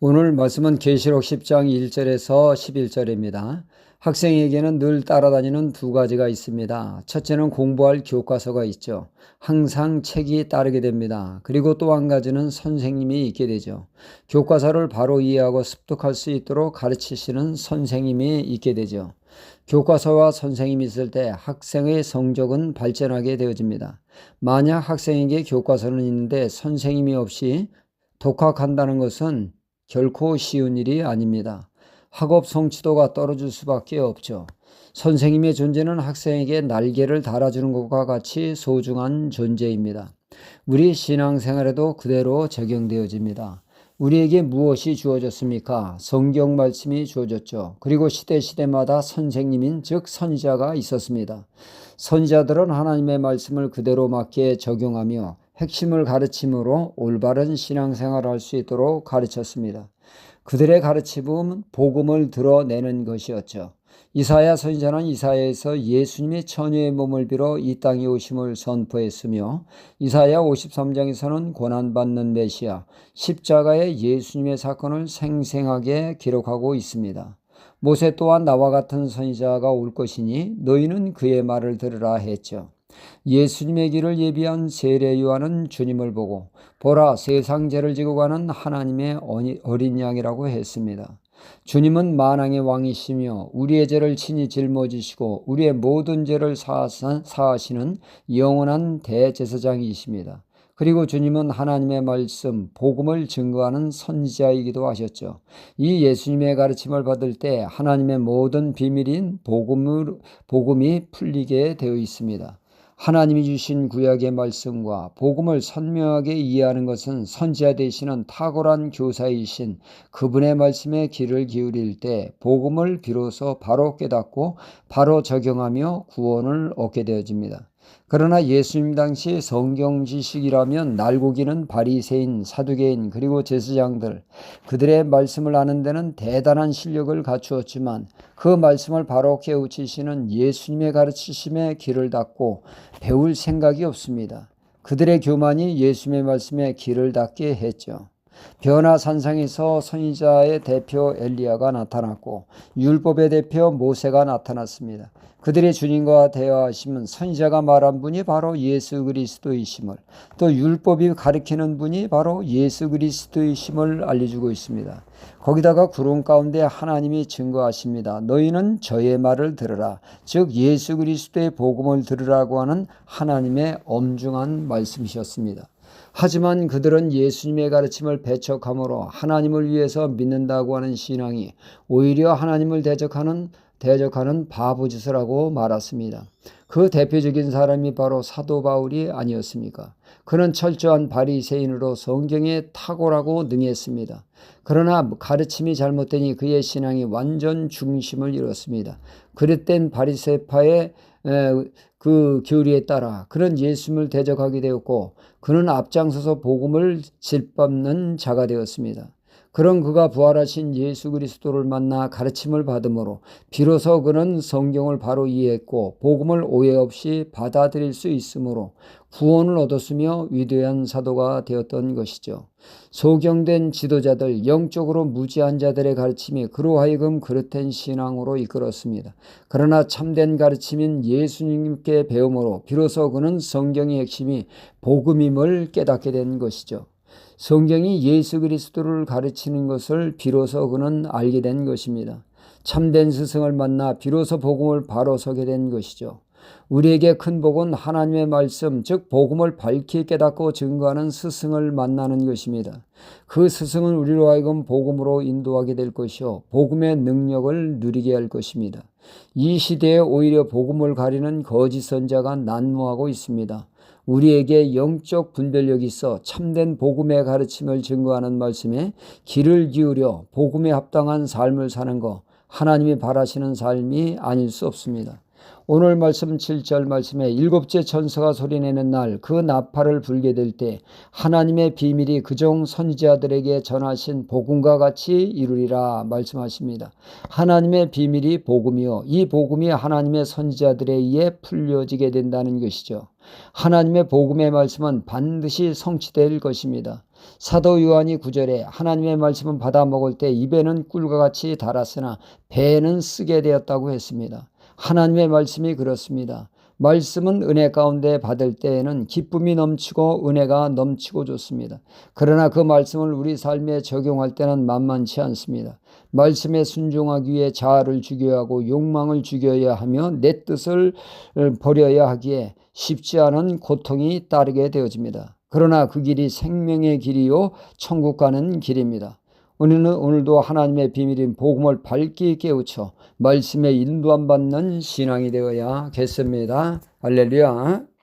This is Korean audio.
오늘 말씀은 계시록 10장 1절에서 11절입니다. 학생에게는 늘 따라다니는 두 가지가 있습니다. 첫째는 공부할 교과서가 있죠. 항상 책이 따르게 됩니다. 그리고 또 한 가지는 선생님이 있게 되죠. 교과서를 바로 이해하고 습득할 수 있도록 가르치시는 선생님이 있게 되죠. 교과서와 선생님이 있을 때 학생의 성적은 발전하게 되어집니다. 만약 학생에게 교과서는 있는데 선생님이 없이 독학한다는 것은 결코 쉬운 일이 아닙니다. 학업 성취도가 떨어질 수밖에 없죠. 선생님의 존재는 학생에게 날개를 달아주는 것과 같이 소중한 존재입니다. 우리 신앙생활에도 그대로 적용되어집니다. 우리에게 무엇이 주어졌습니까? 성경 말씀이 주어졌죠. 그리고 시대마다 선생님인 즉 선지자가 있었습니다. 선지자들은 하나님의 말씀을 그대로 맞게 적용하며 핵심을 가르침으로 올바른 신앙생활을 할 수 있도록 가르쳤습니다. 그들의 가르침은 복음을 드러내는 것이었죠. 이사야 선지자는 이사야에서 예수님이 처녀의 몸을 빌어 이 땅에 오심을 선포했으며 이사야 53장에서는 고난받는 메시아, 십자가의 예수님의 사건을 생생하게 기록하고 있습니다. 모세 또한 나와 같은 선지자가 올 것이니 너희는 그의 말을 들으라 했죠. 예수님의 길을 예비한 세례 요한은 주님을 보고 보라 세상 죄를 지고 가는 하나님의 어린 양이라고 했습니다. 주님은 만왕의 왕이시며 우리의 죄를 친히 짊어지시고 우리의 모든 죄를 사하시는 영원한 대제사장이십니다. 그리고 주님은 하나님의 말씀, 복음을 증거하는 선지자이기도 하셨죠. 이 예수님의 가르침을 받을 때 하나님의 모든 비밀인 복음이 풀리게 되어 있습니다. 하나님이 주신 구약의 말씀과 복음을 선명하게 이해하는 것은 선지자 되시는 탁월한 교사이신 그분의 말씀에 귀를 기울일 때 복음을 비로소 바로 깨닫고 바로 적용하며 구원을 얻게 되어집니다. 그러나 예수님 당시 성경 지식이라면 날고기는 바리새인, 사두개인 그리고 제사장들 그들의 말씀을 아는 데는 대단한 실력을 갖추었지만 그 말씀을 바로 깨우치시는 예수님의 가르치심에 귀를 닫고 배울 생각이 없습니다. 그들의 교만이 예수님의 말씀에 귀를 닫게 했죠. 변화산상에서 선지자의 대표 엘리야가 나타났고 율법의 대표 모세가 나타났습니다. 그들의 주님과 대화하시면 선지자가 말한 분이 바로 예수 그리스도이심을 또 율법이 가리키는 분이 바로 예수 그리스도이심을 알려주고 있습니다. 거기다가 구름 가운데 하나님이 증거하십니다. 너희는 저의 말을 들으라. 즉 예수 그리스도의 복음을 들으라고 하는 하나님의 엄중한 말씀이셨습니다. 하지만 그들은 예수님의 가르침을 배척함으로 하나님을 위해서 믿는다고 하는 신앙이 오히려 하나님을 대적하는 바보짓을 하고 말았습니다. 그 대표적인 사람이 바로 사도 바울이 아니었습니까? 그는 철저한 바리새인으로 성경에 탁월하고 능했습니다. 그러나 가르침이 잘못되니 그의 신앙이 완전 중심을 잃었습니다. 그릇된 바리새파의 그 교리에 따라 그는 예수님을 대적하게 되었고 그는 앞장서서 복음을 짓밟는 자가 되었습니다. 그런 그가 부활하신 예수 그리스도를 만나 가르침을 받음으로 비로소 그는 성경을 바로 이해했고 복음을 오해 없이 받아들일 수 있으므로 구원을 얻었으며 위대한 사도가 되었던 것이죠. 소경된 지도자들, 영적으로 무지한 자들의 가르침이 그로 하여금 그릇된 신앙으로 이끌었습니다. 그러나 참된 가르침인 예수님께 배움으로 비로소 그는 성경의 핵심이 복음임을 깨닫게 된 것이죠. 성경이 예수 그리스도를 가르치는 것을 비로소 그는 알게 된 것입니다. 참된 스승을 만나 비로소 복음을 바로 서게 된 것이죠. 우리에게 큰 복은 하나님의 말씀, 즉 복음을 밝히 깨닫고 증거하는 스승을 만나는 것입니다. 그 스승은 우리로 하여금 복음으로 인도하게 될 것이요 복음의 능력을 누리게 할 것입니다. 이 시대에 오히려 복음을 가리는 거짓 선자가 난무하고 있습니다. 우리에게 영적 분별력이 있어 참된 복음의 가르침을 증거하는 말씀에 귀를 기울여 복음에 합당한 삶을 사는 것, 하나님이 바라시는 삶이 아닐 수 없습니다. 오늘 말씀 7절 말씀에 일곱째 천사가 소리내는 날 그 나팔을 불게 될 때 하나님의 비밀이 그종 선지자들에게 전하신 복음과 같이 이루리라 말씀하십니다. 하나님의 비밀이 복음이요 이 복음이 하나님의 선지자들에 의해 풀려지게 된다는 것이죠. 하나님의 복음의 말씀은 반드시 성취될 것입니다. 사도 요한이 9절에 하나님의 말씀은 받아 먹을 때 입에는 꿀과 같이 달았으나 배에는 쓰게 되었다고 했습니다. 하나님의 말씀이 그렇습니다. 말씀은 은혜 가운데 받을 때에는 기쁨이 넘치고 은혜가 넘치고 좋습니다. 그러나 그 말씀을 우리 삶에 적용할 때는 만만치 않습니다. 말씀에 순종하기 위해 자아를 죽여야 하고 욕망을 죽여야 하며 내 뜻을 버려야 하기에 쉽지 않은 고통이 따르게 되어집니다. 그러나 그 길이 생명의 길이요 천국 가는 길입니다. 우리는 오늘도 하나님의 비밀인 복음을 밝게 깨우쳐 말씀에 인도함 받는 신앙이 되어야겠습니다. 할렐루야.